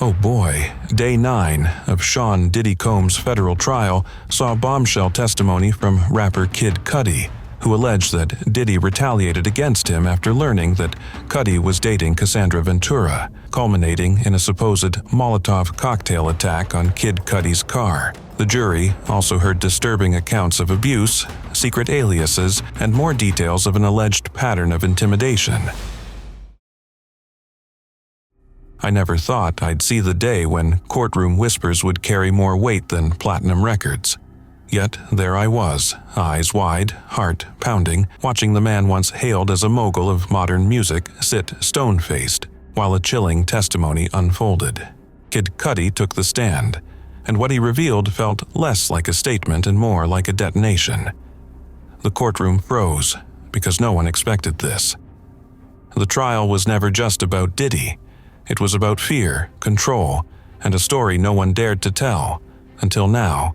Oh boy, Day 9 of Sean Diddy Combs' federal trial saw bombshell testimony from rapper Kid Cudi, who alleged that Diddy retaliated against him after learning that Cudi was dating Cassandra Ventura, culminating in a supposed Molotov cocktail attack on Kid Cudi's car. The jury also heard disturbing accounts of abuse, secret aliases, and more details of an alleged pattern of intimidation. I never thought I'd see the day when courtroom whispers would carry more weight than platinum records. Yet there I was, eyes wide, heart pounding, watching the man once hailed as a mogul of modern music sit stone-faced, while a chilling testimony unfolded. Kid Cudi took the stand, and what he revealed felt less like a statement and more like a detonation. The courtroom froze, because no one expected this. The trial was never just about Diddy. It was about fear, control, and a story no one dared to tell, until now.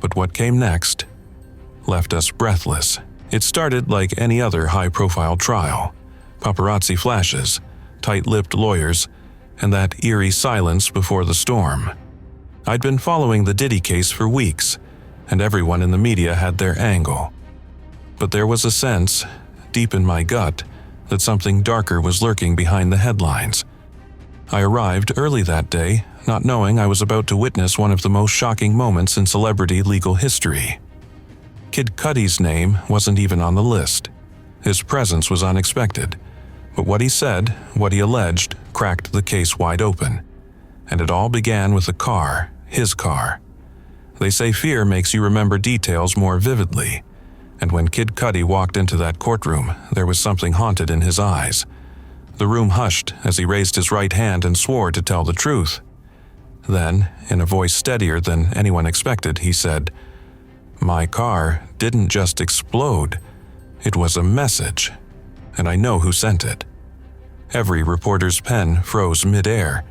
But what came next left us breathless. It started like any other high-profile trial. Paparazzi flashes, tight-lipped lawyers, and that eerie silence before the storm. I'd been following the Diddy case for weeks, and everyone in the media had their angle. But there was a sense, deep in my gut, that something darker was lurking behind the headlines. I arrived early that day, not knowing I was about to witness one of the most shocking moments in celebrity legal history. Kid Cudi's name wasn't even on the list. His presence was unexpected, but what he said, what he alleged, cracked the case wide open. And it all began with a car, his car. They say fear makes you remember details more vividly, and when Kid Cudi walked into that courtroom, there was something haunted in his eyes. The room hushed as he raised his right hand and swore to tell the truth. Then, in a voice steadier than anyone expected, he said, "My car didn't just explode. It was a message, and I know who sent it." Every reporter's pen froze mid-air.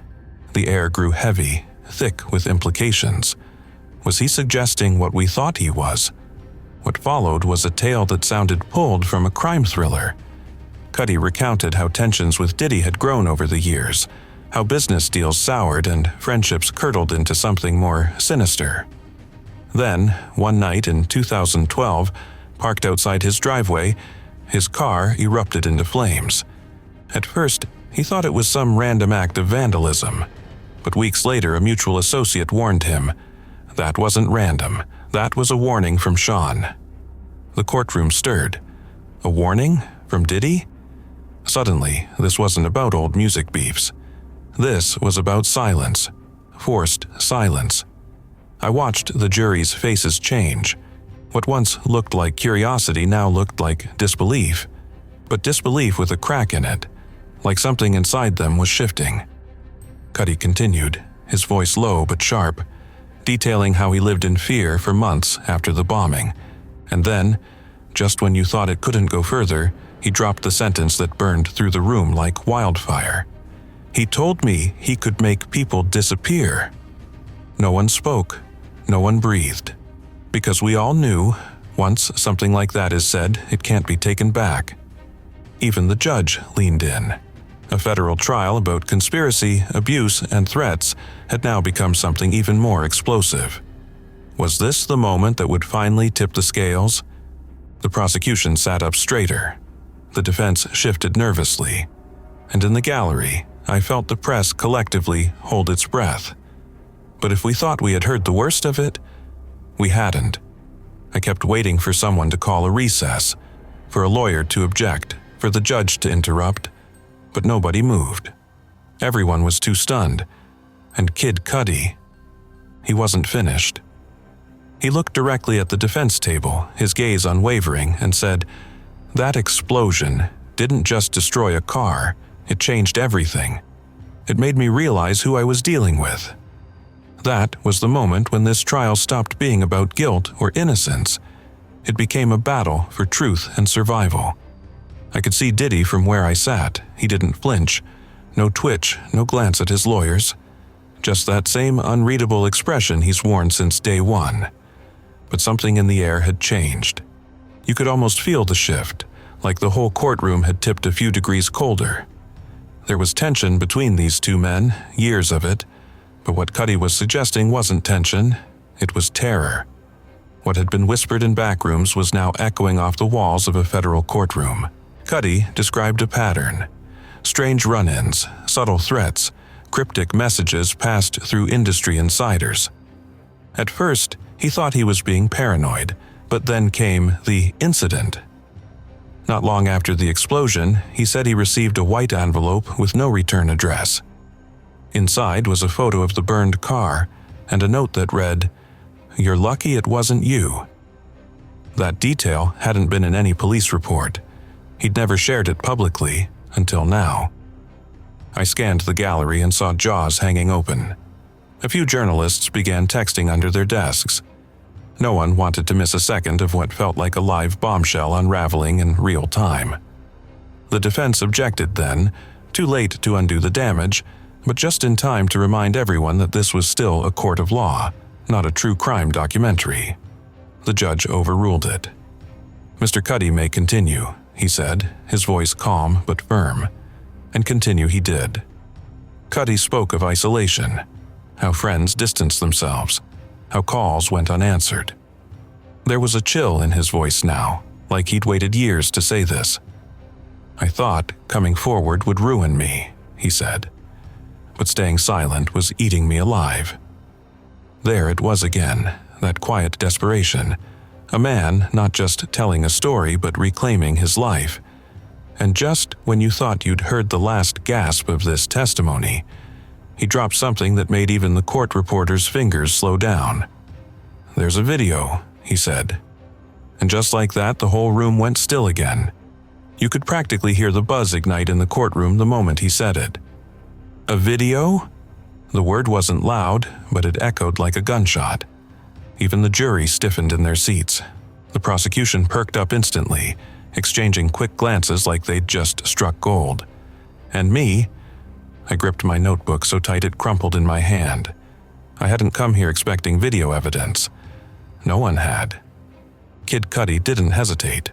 The air grew heavy, thick with implications. Was he suggesting what we thought he was? What followed was a tale that sounded pulled from a crime thriller. Cudi recounted how tensions with Diddy had grown over the years, how business deals soured and friendships curdled into something more sinister. Then, one night in 2012, parked outside his driveway, his car erupted into flames. At first, he thought it was some random act of vandalism, but weeks later a mutual associate warned him. That wasn't random. That was a warning from Sean. The courtroom stirred. A warning? From Diddy? Suddenly, this wasn't about old music beefs. This was about silence. Forced silence. I watched the jury's faces change. What once looked like curiosity now looked like disbelief. But disbelief with a crack in it, like something inside them was shifting. Cudi continued, his voice low but sharp, detailing how he lived in fear for months after the bombing. And then, just when you thought it couldn't go further, he dropped the sentence that burned through the room like wildfire. He told me he could make people disappear. No one spoke. No one breathed. Because we all knew, once something like that is said, it can't be taken back. Even the judge leaned in. A federal trial about conspiracy, abuse, and threats had now become something even more explosive. Was this the moment that would finally tip the scales? The prosecution sat up straighter. The defense shifted nervously. And in the gallery, I felt the press collectively hold its breath. But if we thought we had heard the worst of it, we hadn't. I kept waiting for someone to call a recess, for a lawyer to object, for the judge to interrupt, but nobody moved. Everyone was too stunned. And Kid Cudi, he wasn't finished. He looked directly at the defense table, his gaze unwavering, and said, "That explosion didn't just destroy a car, it changed everything. It made me realize who I was dealing with." That was the moment when this trial stopped being about guilt or innocence. It became a battle for truth and survival. I could see Diddy from where I sat. He didn't flinch. No twitch, no glance at his lawyers. Just that same unreadable expression he's worn since day one. But something in the air had changed. You could almost feel the shift, like the whole courtroom had tipped a few degrees colder. There was tension between these two men, years of it, but what Cudi was suggesting wasn't tension, it was terror. What had been whispered in back rooms was now echoing off the walls of a federal courtroom. Cudi described a pattern. Strange run-ins, subtle threats, cryptic messages passed through industry insiders. At first, he thought he was being paranoid, but then came the incident. Not long after the explosion, he said he received a white envelope with no return address. Inside was a photo of the burned car and a note that read, "You're lucky it wasn't you." That detail hadn't been in any police report. He'd never shared it publicly until now. I scanned the gallery and saw jaws hanging open. A few journalists began texting under their desks. No one wanted to miss a second of what felt like a live bombshell unraveling in real time. The defense objected then, too late to undo the damage, but just in time to remind everyone that this was still a court of law, not a true crime documentary. The judge overruled it. "Mr. Cudi may continue," he said, his voice calm but firm. And continue he did. Cudi spoke of isolation, how friends distanced themselves, how calls went unanswered. There was a chill in his voice now, like he'd waited years to say this. "I thought coming forward would ruin me," he said. "But staying silent was eating me alive." There it was again, that quiet desperation. A man not just telling a story but reclaiming his life. And just when you thought you'd heard the last gasp of this testimony, he dropped something that made even the court reporter's fingers slow down. "There's a video," he said. And just like that, the whole room went still again. You could practically hear the buzz ignite in the courtroom the moment he said it. "A video?" The word wasn't loud, but it echoed like a gunshot. Even the jury stiffened in their seats. The prosecution perked up instantly, exchanging quick glances like they'd just struck gold. And me, I gripped my notebook so tight it crumpled in my hand. I hadn't come here expecting video evidence. No one had. Kid Cudi didn't hesitate.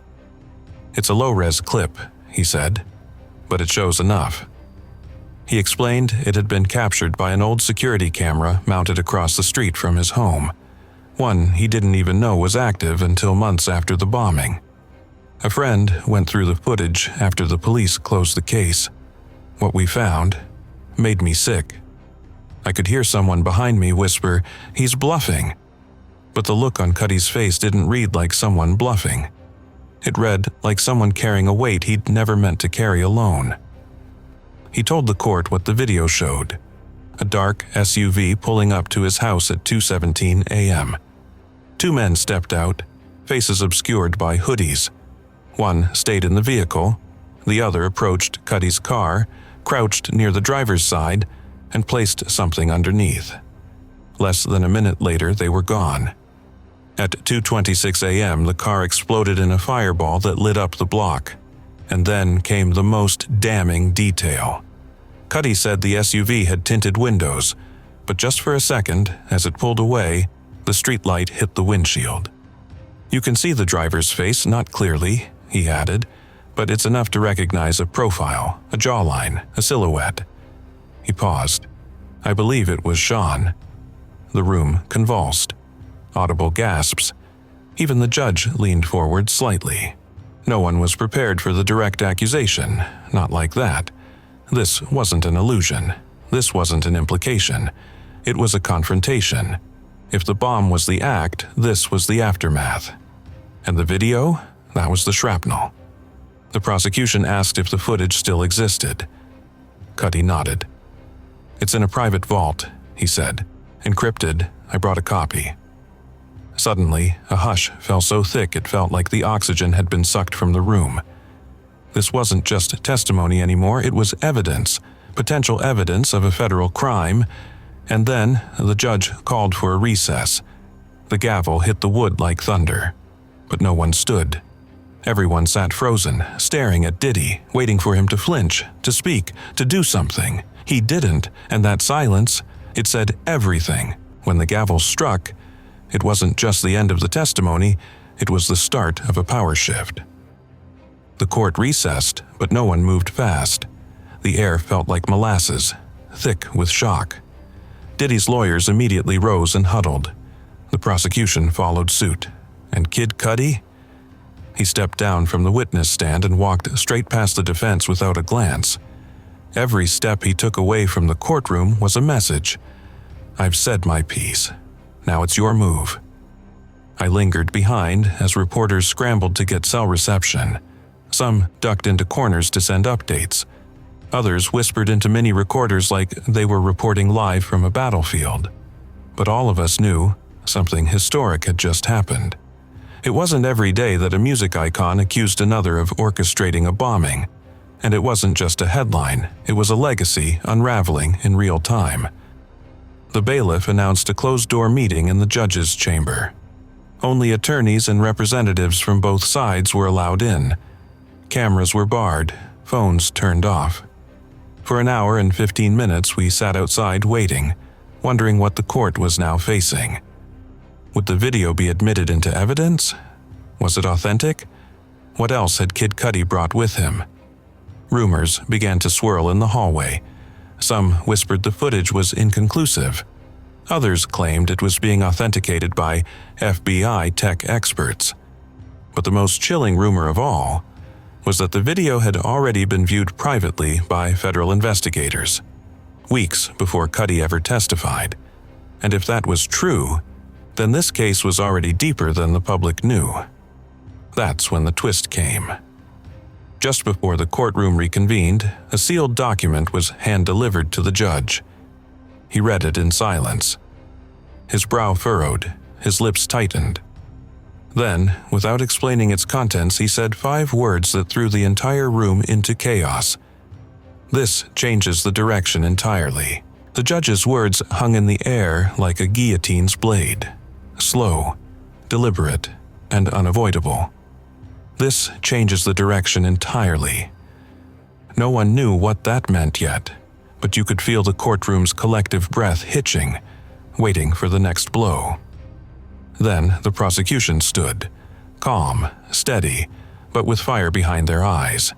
"It's a low-res clip," he said, "but it shows enough." He explained it had been captured by an old security camera mounted across the street from his home. One he didn't even know was active until months after the bombing. A friend went through the footage after the police closed the case. What we found made me sick. I could hear someone behind me whisper, "He's bluffing." But the look on Cudi's face didn't read like someone bluffing. It read like someone carrying a weight he'd never meant to carry alone. He told the court what the video showed. A dark SUV pulling up to his house at 2:17 a.m. Two men stepped out, faces obscured by hoodies. One stayed in the vehicle, the other approached Cudi's car, crouched near the driver's side, and placed something underneath. Less than a minute later, they were gone. At 2:26 a.m., the car exploded in a fireball that lit up the block. And then came the most damning detail. Cudi said the SUV had tinted windows, but just for a second, as it pulled away, the streetlight hit the windshield. "You can see the driver's face, not clearly," he added, "but it's enough to recognize a profile, a jawline, a silhouette." He paused. I believe it was Sean. The room convulsed. Audible gasps. Even the judge leaned forward slightly. No one was prepared for the direct accusation, not like that. This wasn't an illusion. This wasn't an implication. It was a confrontation. If the bomb was the act, this was the aftermath. And the video? That was the shrapnel. The prosecution asked if the footage still existed. Cudi nodded. "It's in a private vault," he said. "Encrypted. I brought a copy." Suddenly, a hush fell so thick it felt like the oxygen had been sucked from the room. This wasn't just testimony anymore, it was evidence, potential evidence of a federal crime. And then the judge called for a recess. The gavel hit the wood like thunder. But no one stood. Everyone sat frozen, staring at Diddy, waiting for him to flinch, to speak, to do something. He didn't, and that silence, it said everything. When the gavel struck, it wasn't just the end of the testimony, it was the start of a power shift. The court recessed, but no one moved fast. The air felt like molasses, thick with shock. Diddy's lawyers immediately rose and huddled. The prosecution followed suit. And Kid Cudi? He stepped down from the witness stand and walked straight past the defense without a glance. Every step he took away from the courtroom was a message. I've said my piece. Now it's your move. I lingered behind as reporters scrambled to get cell reception. Some ducked into corners to send updates. Others whispered into mini recorders like they were reporting live from a battlefield. But all of us knew something historic had just happened. It wasn't every day that a music icon accused another of orchestrating a bombing. And it wasn't just a headline, it was a legacy unraveling in real time. The bailiff announced a closed-door meeting in the judge's chamber. Only attorneys and representatives from both sides were allowed in. Cameras were barred, phones turned off. For an hour and 15 minutes we sat outside waiting, wondering what the court was now facing. Would the video be admitted into evidence? Was it authentic? What else had Kid Cudi brought with him? Rumors began to swirl in the hallway. Some whispered the footage was inconclusive. Others claimed it was being authenticated by FBI tech experts. But the most chilling rumor of all was that the video had already been viewed privately by federal investigators, weeks before Cudi ever testified. And if that was true, then this case was already deeper than the public knew. That's when the twist came. Just before the courtroom reconvened, a sealed document was hand-delivered to the judge. He read it in silence. His brow furrowed, his lips tightened. Then, without explaining its contents, he said 5 words that threw the entire room into chaos. This changes the direction entirely. The judge's words hung in the air like a guillotine's blade. Slow, deliberate, and unavoidable. This changes the direction entirely. No one knew what that meant yet, but you could feel the courtroom's collective breath hitching, waiting for the next blow. Then the prosecution stood, calm, steady, but with fire behind their eyes.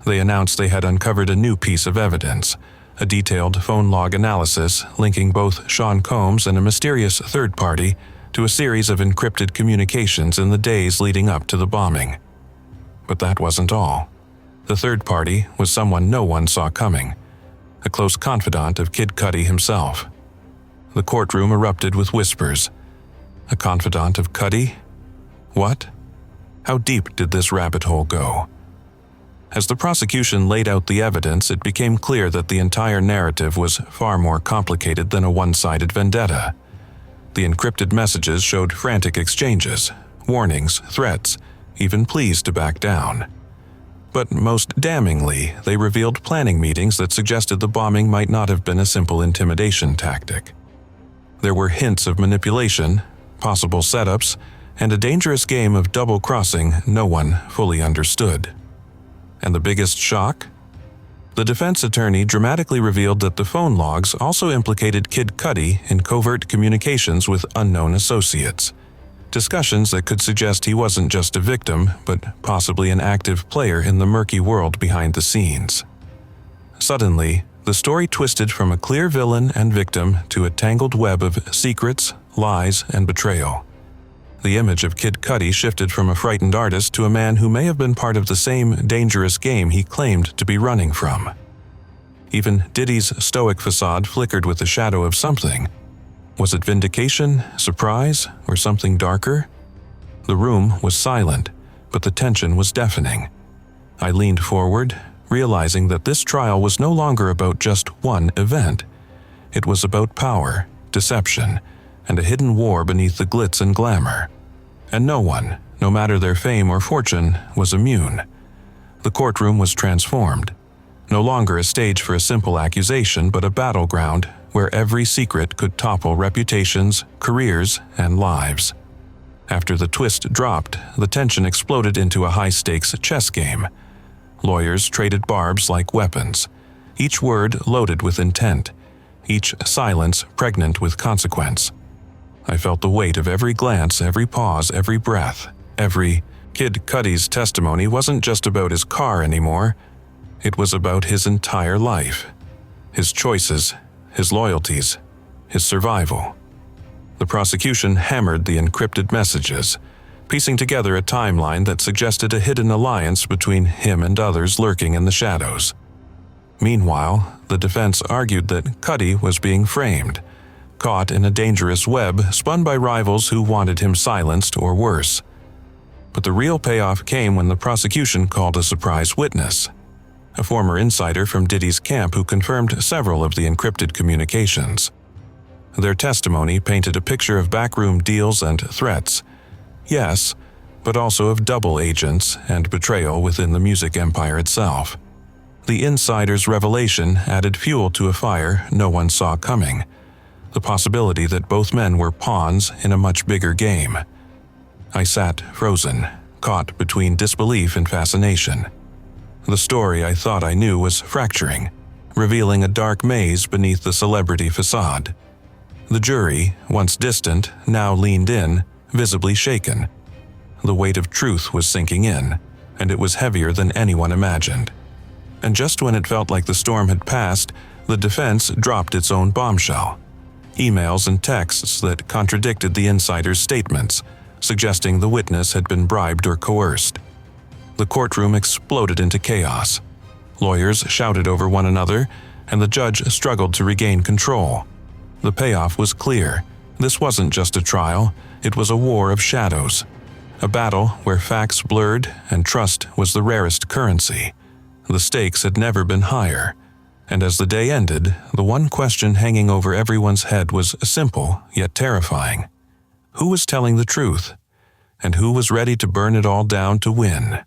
They announced they had uncovered a new piece of evidence, a detailed phone log analysis linking both Sean Combs and a mysterious third party to a series of encrypted communications in the days leading up to the bombing. But that wasn't all. The third party was someone no one saw coming, a close confidant of Kid Cudi himself. The courtroom erupted with whispers. A confidant of Cudi? What? How deep did this rabbit hole go? As the prosecution laid out the evidence, it became clear that the entire narrative was far more complicated than a one-sided vendetta. The encrypted messages showed frantic exchanges, warnings, threats, even pleas to back down. But most damningly, they revealed planning meetings that suggested the bombing might not have been a simple intimidation tactic. There were hints of manipulation, possible setups, and a dangerous game of double-crossing no one fully understood. And the biggest shock? The defense attorney dramatically revealed that the phone logs also implicated Kid Cudi in covert communications with unknown associates. Discussions that could suggest he wasn't just a victim, but possibly an active player in the murky world behind the scenes. Suddenly, the story twisted from a clear villain and victim to a tangled web of secrets, lies, and betrayal. The image of Kid Cudi shifted from a frightened artist to a man who may have been part of the same dangerous game he claimed to be running from. Even Diddy's stoic facade flickered with the shadow of something. Was it vindication, surprise, or something darker? The room was silent, but the tension was deafening. I leaned forward, realizing that this trial was no longer about just one event. It was about power, deception, and a hidden war beneath the glitz and glamour. And no one, no matter their fame or fortune, was immune. The courtroom was transformed. No longer a stage for a simple accusation, but a battleground where every secret could topple reputations, careers, and lives. After the twist dropped, the tension exploded into a high-stakes chess game. Lawyers traded barbs like weapons, each word loaded with intent, each silence pregnant with consequence. I felt the weight of every glance, every pause, every breath, every... Kid Cudi's testimony wasn't just about his car anymore. It was about his entire life, his choices, his loyalties, his survival. The prosecution hammered the encrypted messages, piecing together a timeline that suggested a hidden alliance between him and others lurking in the shadows. Meanwhile, the defense argued that Cudi was being framed, caught in a dangerous web spun by rivals who wanted him silenced or worse. But the real payoff came when the prosecution called a surprise witness, a former insider from Diddy's camp who confirmed several of the encrypted communications. Their testimony painted a picture of backroom deals and threats, yes, but also of double agents and betrayal within the music empire itself. The insider's revelation added fuel to a fire no one saw coming, the possibility that both men were pawns in a much bigger game. I sat frozen, caught between disbelief and fascination. The story I thought I knew was fracturing, revealing a dark maze beneath the celebrity facade. The jury, once distant, now leaned in, visibly shaken. The weight of truth was sinking in, and it was heavier than anyone imagined. And just when it felt like the storm had passed, the defense dropped its own bombshell. Emails and texts that contradicted the insider's statements, suggesting the witness had been bribed or coerced. The courtroom exploded into chaos. Lawyers shouted over one another, and the judge struggled to regain control. The payoff was clear. This wasn't just a trial, it was a war of shadows. A battle where facts blurred and trust was the rarest currency. The stakes had never been higher. And as the day ended, the one question hanging over everyone's head was simple yet terrifying. Who was telling the truth? And who was ready to burn it all down to win?